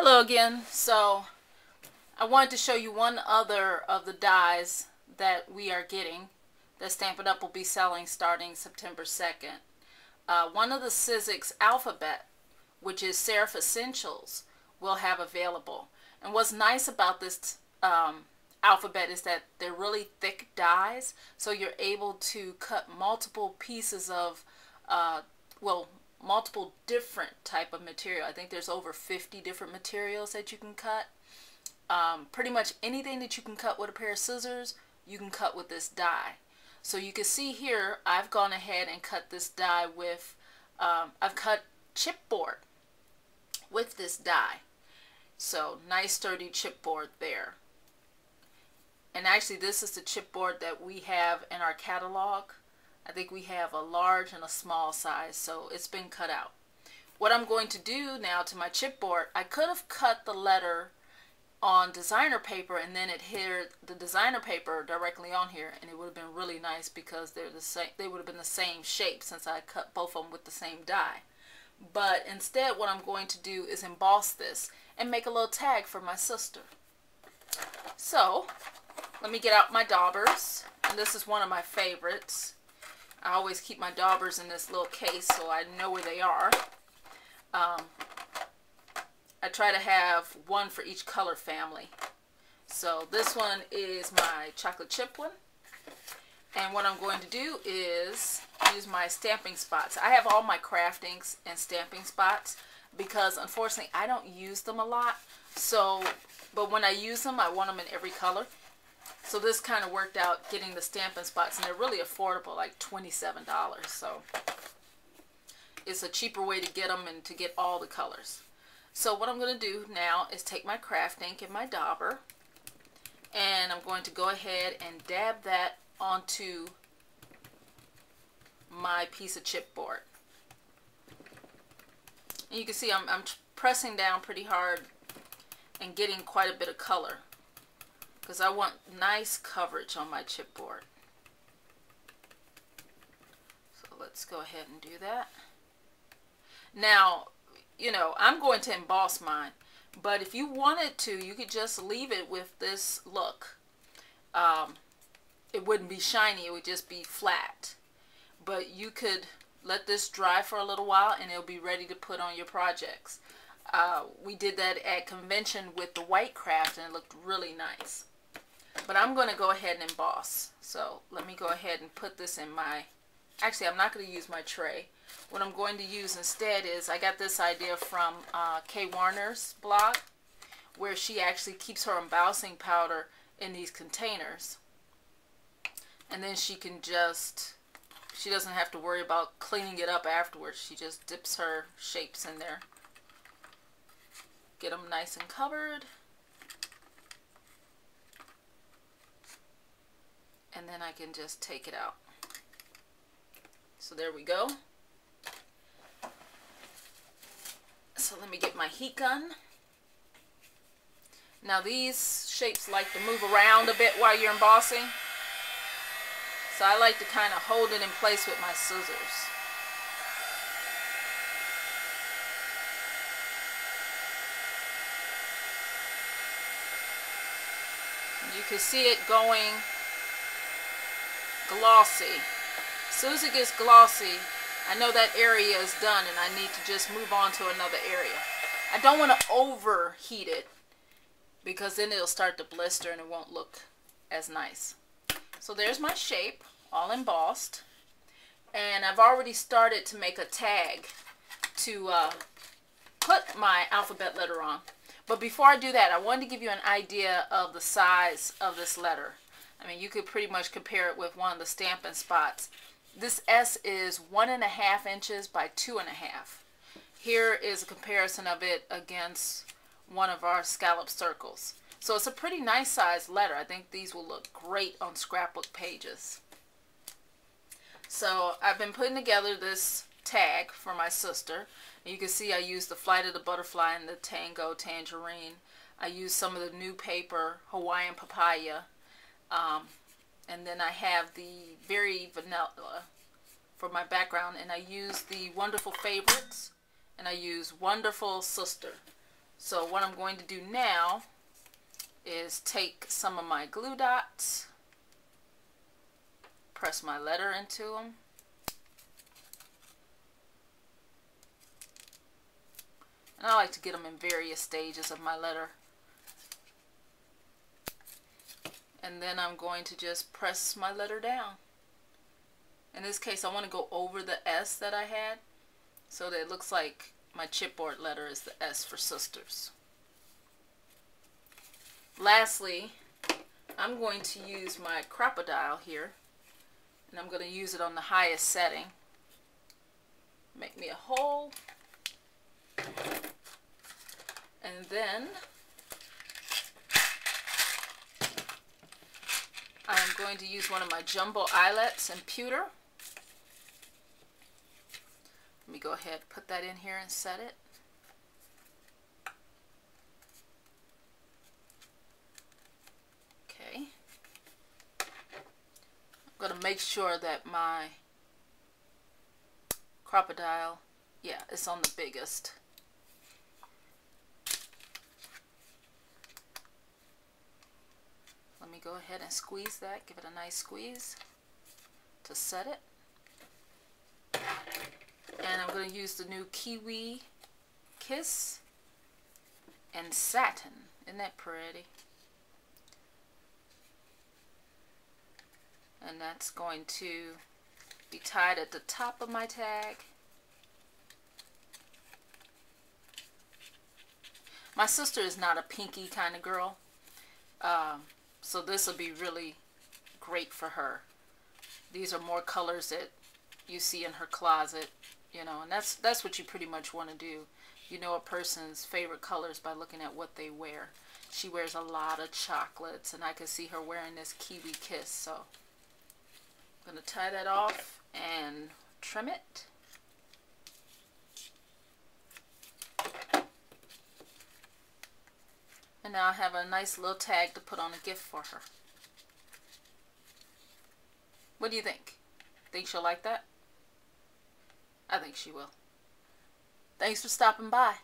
Hello again. So I wanted to show you one other of the dies that we are getting that Stampin' Up! Will be selling starting September 2nd. One of the Sizzix alphabet, which is Serif Essentials, will have available. And what's nice about this alphabet is that they're really thick dies, so you're able to cut multiple pieces of, multiple different type of material. I think there's over 50 different materials that you can cut. Pretty much anything that you can cut with a pair of scissors, you can cut with this die. So you can see here, I've gone ahead and cut this die with, I've cut chipboard with this die. So nice sturdy chipboard there. And actually this is the chipboard that we have in our catalog. I think we have a large and a small size, so it's been cut out. What I'm going to do now to my chipboard, I could have cut the letter on designer paper and then adhered the designer paper directly on here, and it would have been really nice because they're the same. They would have been the same shape since I cut both of them with the same die. But instead, what I'm going to do is emboss this and make a little tag for my sister. So let me get out my daubers, and this is one of my favorites. I always keep my daubers in this little case so I know where they are. I try to have one for each color family. So this one is my chocolate chip one. And what I'm going to do is use my stamping spots. I have all my craftings and stamping spots because unfortunately I don't use them a lot. So, but when I use them, I want them in every color. So this kind of worked out getting the stamping spots, and they're really affordable, like $27. So it's a cheaper way to get them and to get all the colors. So what I'm going to do now is take my craft ink and my dauber, and I'm going to go ahead and dab that onto my piece of chipboard. And you can see I'm pressing down pretty hard and getting quite a bit of color, because I want nice coverage on my chipboard. So let's go ahead and do that. Now, you know, I'm going to emboss mine, but if you wanted to, you could just leave it with this look. It wouldn't be shiny, it would just be flat. But you could let this dry for a little while and it'll be ready to put on your projects. We did that at convention with the white craft and it looked really nice. But I'm going to go ahead and emboss. So let me go ahead and put this in my, actually I'm not going to use my tray. What I'm going to use instead is, I got this idea from Kay Warner's blog, where she actually keeps her embossing powder in these containers. And then she can just, she doesn't have to worry about cleaning it up afterwards. She just dips her shapes in there. Get them nice and covered. And then I can just take it out. So there we go. So let me get my heat gun. Now these shapes like to move around a bit while you're embossing. So I like to kind of hold it in place with my scissors. You can see it going glossy. As soon as it gets glossy, I know that area is done and I need to just move on to another area. I don't want to overheat it because then it'll start to blister and it won't look as nice. So there's my shape all embossed, and I've already started to make a tag to put my alphabet letter on. But before I do that, I wanted to give you an idea of the size of this letter. I mean, you could pretty much compare it with one of the stamping spots. This S is 1.5 inches by 2.5. Here is a comparison of it against one of our scallop circles. So it's a pretty nice sized letter. I think these will look great on scrapbook pages. So I've been putting together this tag for my sister. And you can see I used the Flight of the Butterfly and the Tango Tangerine. I used some of the new paper, Hawaiian Papaya. And then I have the Very Vanilla for my background, and I use the Wonderful Favorites, and I use Wonderful Sister So what I'm going to do now is take some of my glue dots, press my letter into them, and I like to get them in various stages of my letter. And then I'm going to just press my letter down. In this case, I want to go over the S that I had, so that it looks like my chipboard letter is the S for sisters. Lastly, I'm going to use my crocodile here, and I'm going to use it on the highest setting. Make me a hole, and then I'm going to use one of my jumbo eyelets and pewter. Let me go ahead and put that in here and set it. Okay. I'm going to make sure that my crocodile, yeah, it's on the biggest. Let me go ahead and squeeze that, give it a nice squeeze to set it. And I'm going to use the new Kiwi Kiss and Satin. Isn't that pretty? And that's going to be tied at the top of my tag. My sister is not a pinky kind of girl, so this will be really great for her. These are more colors that you see in her closet, you know, and that's what you pretty much want to do. You know a person's favorite colors by looking at what they wear. She wears a lot of chocolates, and I can see her wearing this Kiwi Kiss, so I'm going to tie that off and trim it. And now I have a nice little tag to put on a gift for her. What do you think? Think she'll like that? I think she will. Thanks for stopping by.